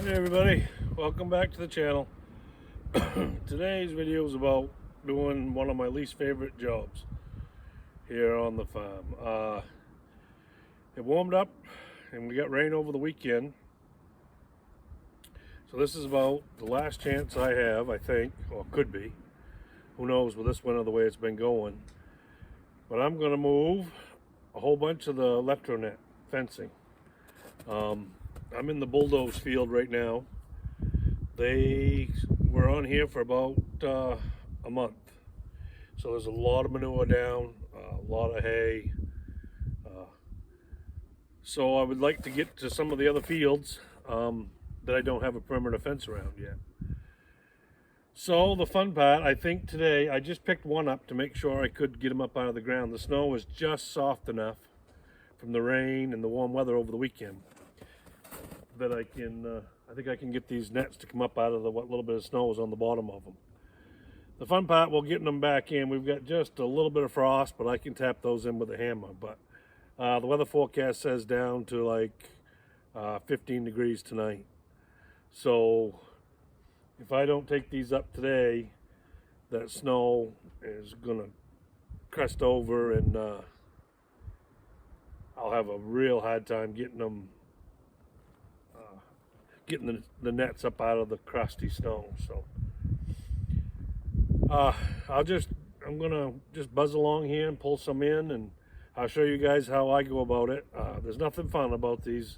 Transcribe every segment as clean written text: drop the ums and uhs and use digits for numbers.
Hey everybody, welcome back to the channel. Today's video is about doing one of my least favorite jobs here on the farm. It warmed up and we got rain over the weekend. So this is about the last chance I have, I think, or could be. Who knows with this winter the way it's been going. But I'm going to move a whole bunch of the Electro fencing. I'm in the bulldoze field right now. They were on here for about a month. So there's a lot of manure down, a lot of hay. So I would like to get to some of the other fields that I don't have a perimeter fence around yet. So the fun part, I think today, I just picked one up to make sure I could get them up out of the ground. The snow was just soft enough from the rain and the warm weather over the weekend that I think I can get these nets to come up out of the what little bit of snow is on the bottom of them. The fun part, we're getting them back in. We've got just a little bit of frost, but I can tap those in with a hammer. But the weather forecast says down to like 15 degrees tonight. So if I don't take these up today, that snow is gonna crest over and I'll have a real hard time getting them getting the nets up out of the crusty snow. So I'm gonna just buzz along here and pull some in, and I'll show you guys how I go about it. There's nothing fun about these.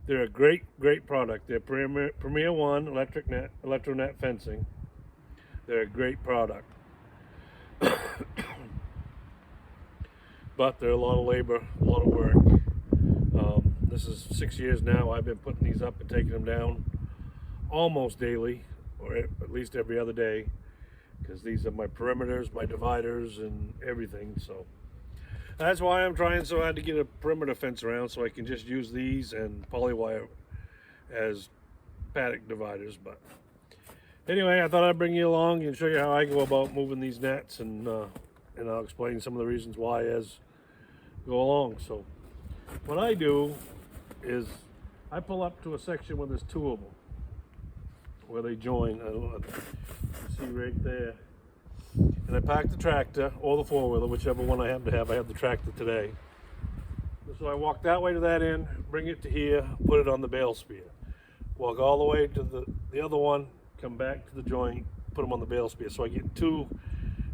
They're a great product. They're Premier One Electro net fencing. They're a great product. But they're a lot of labor, a lot of work. This is 6 years now I've been putting these up and taking them down almost daily, or at least every other day, because these are my perimeters, my dividers, and everything. So that's why I'm trying so hard to get a perimeter fence around, so I can just use these and polywire as paddock dividers. But anyway, I thought I'd bring you along and show you how I go about moving these nets, and I'll explain some of the reasons why as go along. So what I do is I pull up to a section where there's two of them, where they join. You see right there. And I park the tractor or the four-wheeler, whichever one I happen to have. I have the tractor today. So I walk that way to that end, bring it to here, put it on the bale spear. Walk all the way to the other one, come back to the joint, put them on the bale spear. So I get two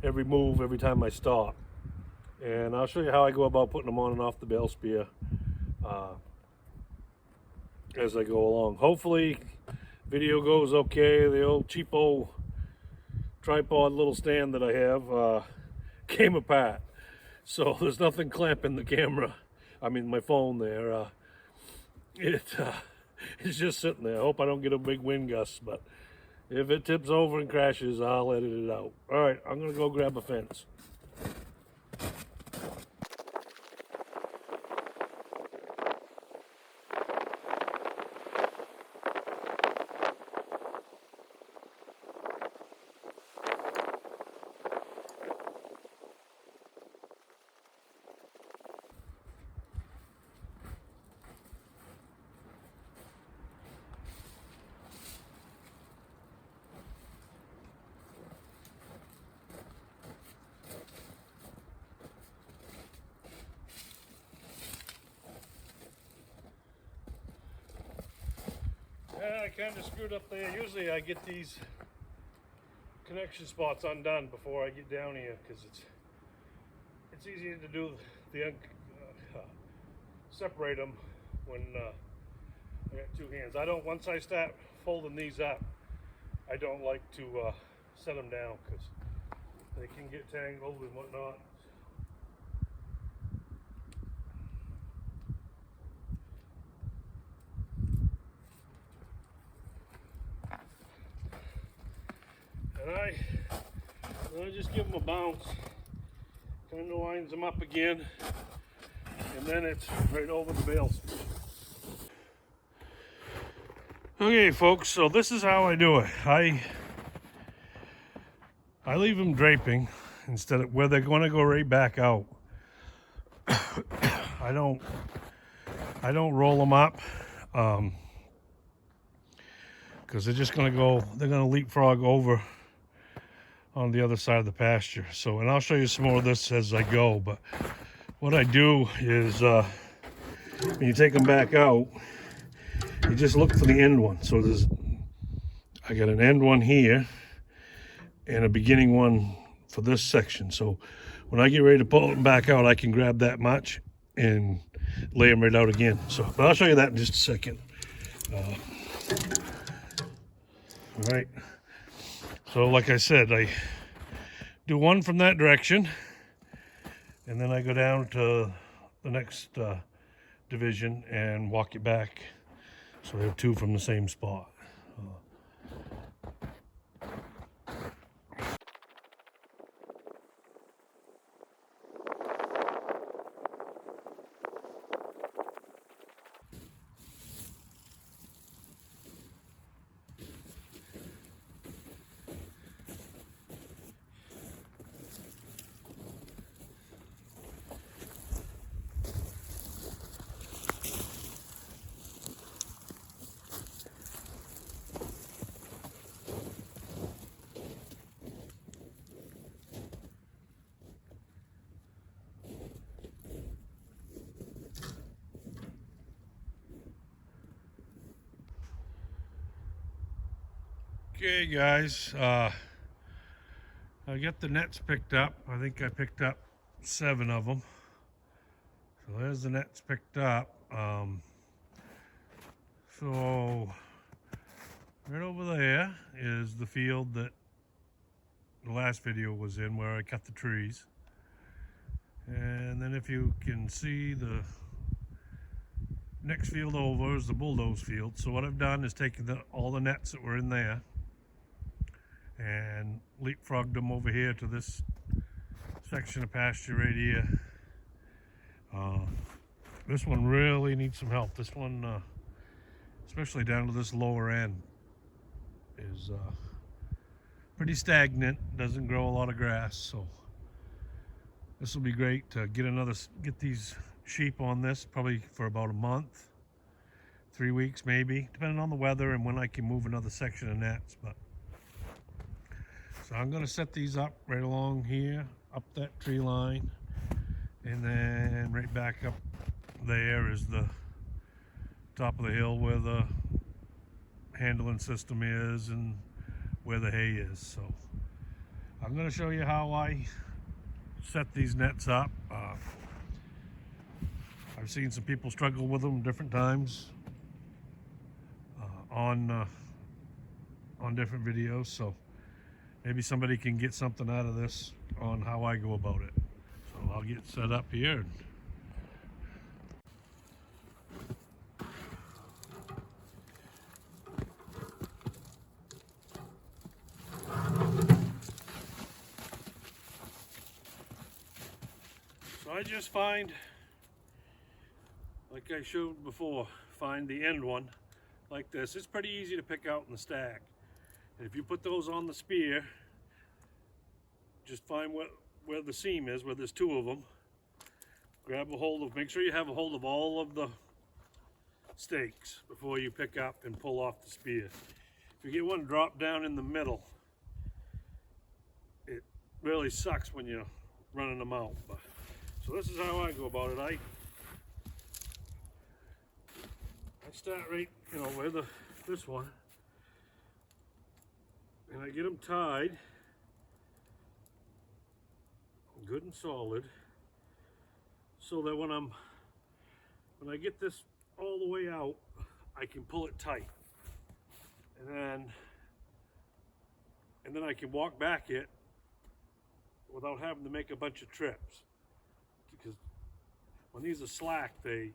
every move, every time I stop. And I'll show you how I go about putting them on and off the bale spear as I go along. Hopefully video goes okay. The old cheapo tripod little stand that I have came apart, so there's nothing clamping the camera, my phone there. It's just sitting there. I hope I don't get a big wind gust, but if it tips over and crashes, I'll edit it out. All right, I'm gonna go grab a fence. Yeah, I kind of screwed up there. Usually I get these connection spots undone before I get down here, because it's easier to do separate them when I got two hands. Once I start folding these up, I don't like to set them down, because they can get tangled and whatnot. And I just give them a bounce, kind of lines them up again, and then it's right over the bales. Okay, folks, so this is how I do it. I leave them draping instead of where they're going to go right back out. I don't roll them up. because they're just going to go, they're going to leapfrog over on the other side of the pasture. So, and I'll show you some more of this as I go, but what I do is when you take them back out, you just look for the end one. So I got an end one here and a beginning one for this section. So when I get ready to pull them back out, I can grab that much and lay them right out again. So, but I'll show you that in just a second. All right. So like I said, I do one from that direction, and then I go down to the next division and walk it back. So I have two from the same spot. Okay guys, I got the nets picked up. I think I picked up 7 of them. So there's the nets picked up. So right over there is the field that the last video was in, where I cut the trees. And then if you can see, the next field over is the bulldoze field. So what I've done is taken all the nets that were in there and leapfrogged them over here to this section of pasture right here. This one really needs some help. This one, especially down to this lower end, is pretty stagnant, doesn't grow a lot of grass. So this will be great to get these sheep on this, probably for about a month, 3 weeks maybe, depending on the weather and when I can move another section of nets. But so I'm going to set these up right along here, up that tree line, and then right back up there is the top of the hill where the handling system is and where the hay is. So I'm going to show you how I set these nets up. I've seen some people struggle with them different times on different videos, so maybe somebody can get something out of this on how I go about it. So I'll get set up here. So I just find, like I showed before, find the end one like this. It's pretty easy to pick out in the stack. And if you put those on the spear, just find where the seam is, where there's 2 of them. Grab a hold of, make sure you have a hold of all of the stakes before you pick up and pull off the spear. If you get one drop down in the middle, it really sucks when you're running them out. But, so this is how I go about it. I start right, where this one, and I get them tied good and solid, so that when I get this all the way out, I can pull it tight, and then I can walk back it without having to make a bunch of trips. Because when these are slack, you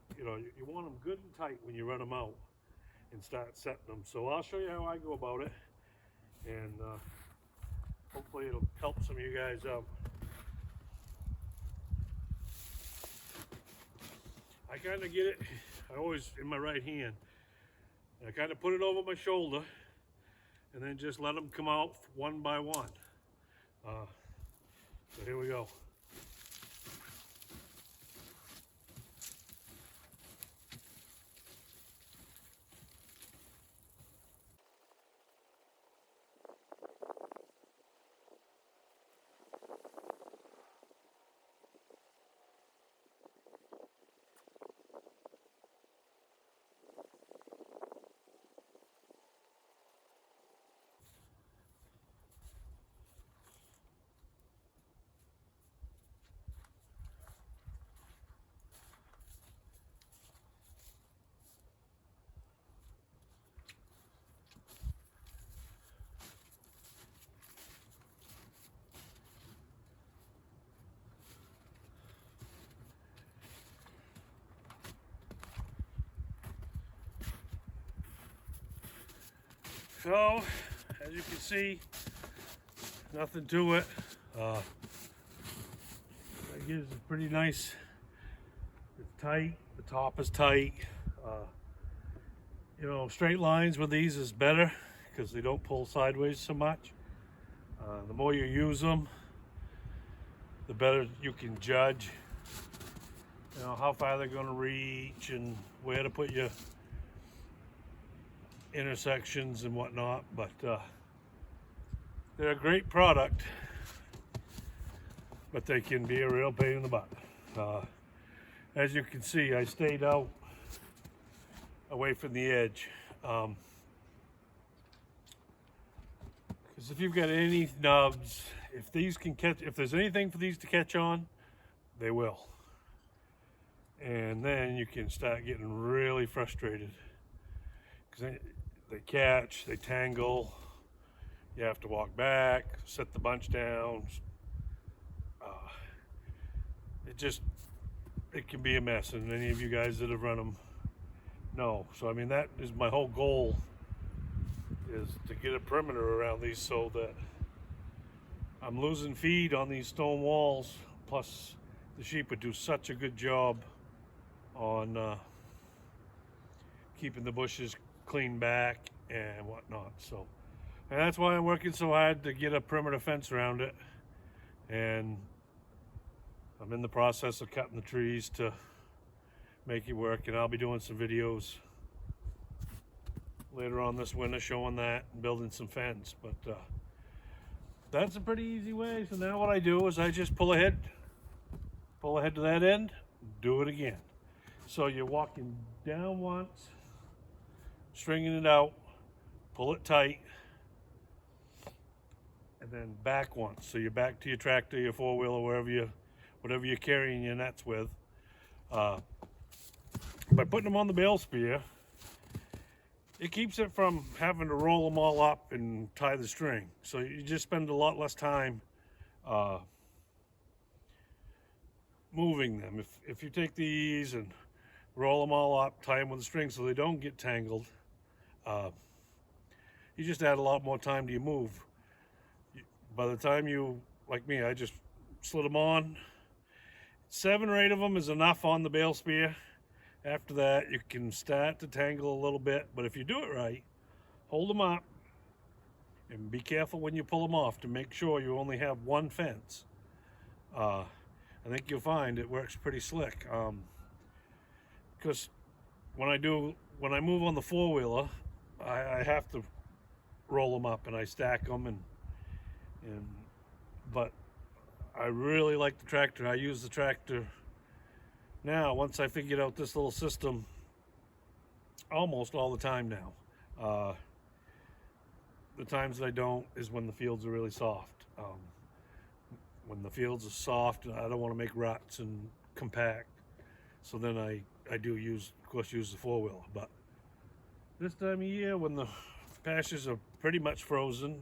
want them good and tight when you run them out and start setting them. So I'll show you how I go about it, and hopefully it'll help some of you guys out. I kind of get it, I always in my right hand. I kind of put it over my shoulder and then just let them come out one by one. So here we go. So, as you can see, nothing to it. That gives it pretty nice. It's tight. The top is tight. You know, straight lines with these is better because they don't pull sideways so much. The more you use them, the better you can judge, you know, how far they're going to reach and where to put your intersections and whatnot. But they're a great product, but they can be a real pain in the butt. As you can see, I stayed out away from the edge. Because if you've got any nubs, if there's anything for these to catch on, they will. And then you can start getting really frustrated because they catch, they tangle. You have to walk back, set the bunch down. It can be a mess, and any of you guys that have run them know. So I mean, that is my whole goal, is to get a perimeter around these so that I'm losing feed on these stone walls. Plus the sheep would do such a good job on keeping the bushes clean back and whatnot. So, and that's why I'm working so hard to get a perimeter fence around it. And I'm in the process of cutting the trees to make it work, and I'll be doing some videos later on this winter showing that and building some fence. But that's a pretty easy way. So now what I do is I just pull ahead to that end, do it again. So you're walking down once, stringing it out, pull it tight, and then back once. So you're back to your tractor, your four-wheeler, whatever you're carrying your nets with. By putting them on the bale spear, it keeps it from having to roll them all up and tie the string. So you just spend a lot less time moving them. If you take these and roll them all up, tie them with a string so they don't get tangled, you just add a lot more time to your move. By the time you, like me, I just slid them on. 7 or 8 of them is enough on the bale spear. After that, you can start to tangle a little bit, but if you do it right, hold them up and be careful when you pull them off to make sure you only have one fence. I think you'll find it works pretty slick. Because when I move on the four-wheeler, I have to roll them up and I stack them, but I really like the tractor. I use the tractor now, once I figured out this little system, almost all the time now. The times that I don't is when the fields are really soft. When the fields are soft, I don't want to make ruts and compact. So then I do use the four-wheeler. But this time of year, when the pastures are pretty much frozen,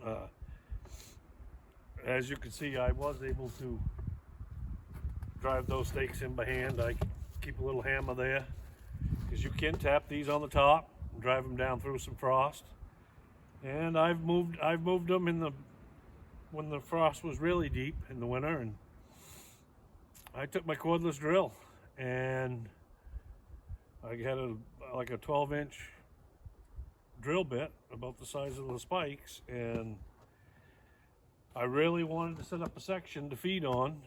as you can see, I was able to drive those stakes in by hand. I keep a little hammer there because you can tap these on the top and drive them down through some frost. And I've moved them when the frost was really deep in the winter, and I took my cordless drill and I had like a 12-inch drill bit about the size of the spikes, and I really wanted to set up a section to feed on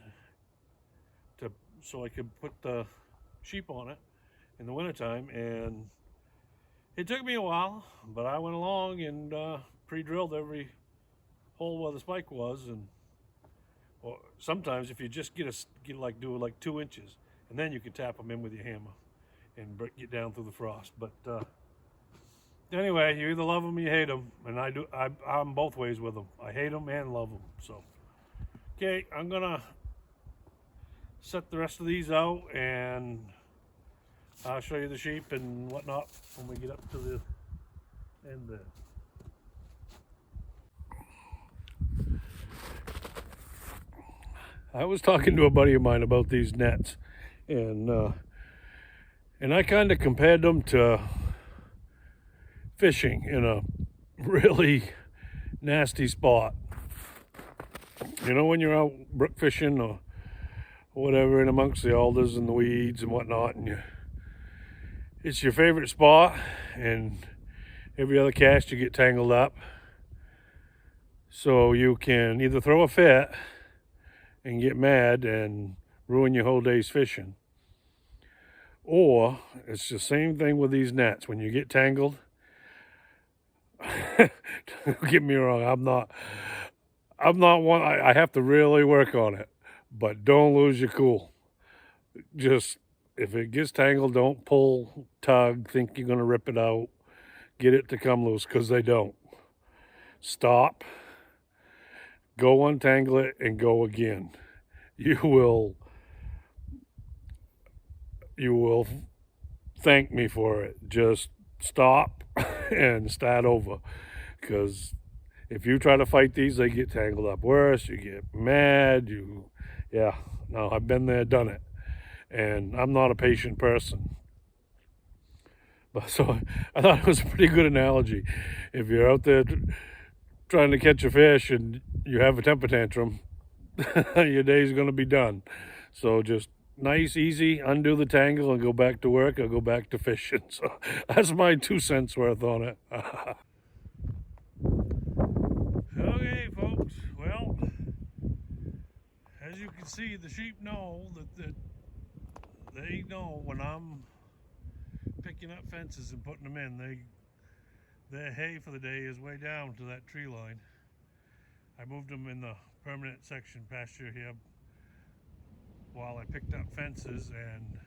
so I could put the sheep on it in the wintertime. And it took me a while, but I went along and pre-drilled every hole where the spike was. And or sometimes if you just do like 2 inches, and then you can tap them in with your hammer and get down through the frost. But anyway, you either love them or you hate them, and I'm both ways with them. I hate them and love them. So okay, I'm gonna set the rest of these out and I'll show you the sheep and whatnot when we get up to the end there. I was talking to a buddy of mine about these nets, and I kind of compared them to fishing in really nasty spot. You know, when you're out brook fishing or whatever, in amongst the alders and the weeds and whatnot, and it's your favorite spot, and every other cast you get tangled up. So you can either throw a fit and get mad and ruin your whole day's fishing, or it's the same thing with these nets. When you get tangled, don't get me wrong, I'm not one, I have to really work on it, but don't lose your cool. Just, if it gets tangled, don't pull, tug, think you're going to rip it out, get it to come loose, because they don't. Stop, go untangle it, and go again. You will thank me for it. Just stop and start over, because if you try to fight these, they get tangled up worse. You get mad. Yeah, no, I've been there, done it, and I'm not a patient person. But so I thought it was a pretty good analogy. If you're out there trying to catch a fish and you have a temper tantrum, your day's going to be done. So just nice, easy, undo the tangle and go back to work or go back to fishing. So that's my 2 cents worth on it. Okay, folks. Well, as you can see, the sheep know that they know when I'm picking up fences and putting them in. Their hay for the day is way down to that tree line. I moved them in the permanent section pasture here while I picked up fences, and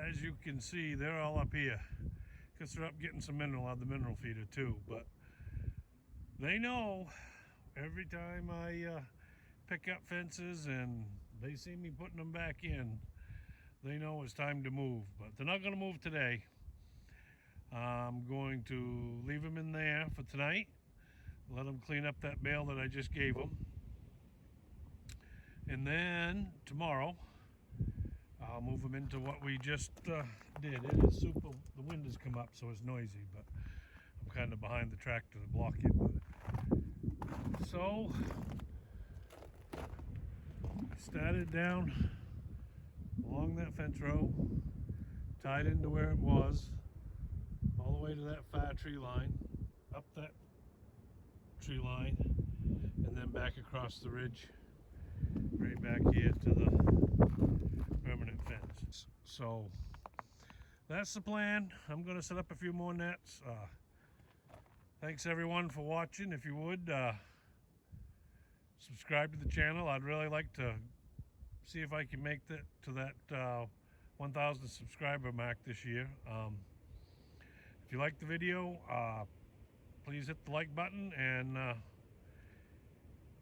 as you can see, they're all up here because they're up getting some mineral out of the mineral feeder too. But they know every time I pick up fences and they see me putting them back in, they know it's time to move. But they're not going to move today. I'm going to leave them in there for tonight, let them clean up that bale that I just gave them, and then tomorrow I'll move them into what we just did. It is super, the wind has come up so it's noisy, but I'm kind of behind the tractor to block it. But so I started down along that fence row, tied into where it was, all the way to that far tree line, up that tree line, and then back across the ridge, right back here to the permanent fence. So that's the plan. I'm going to set up a few more nets. Thanks everyone for watching. If you would, subscribe to the channel. I'd really like to see if I can make that to that 1,000 subscriber mark this year. If you like the video, please hit the like button, and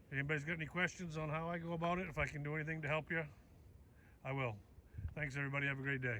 if anybody's got any questions on how I go about it, if I can do anything to help you, I will. Thanks everybody, have a great day.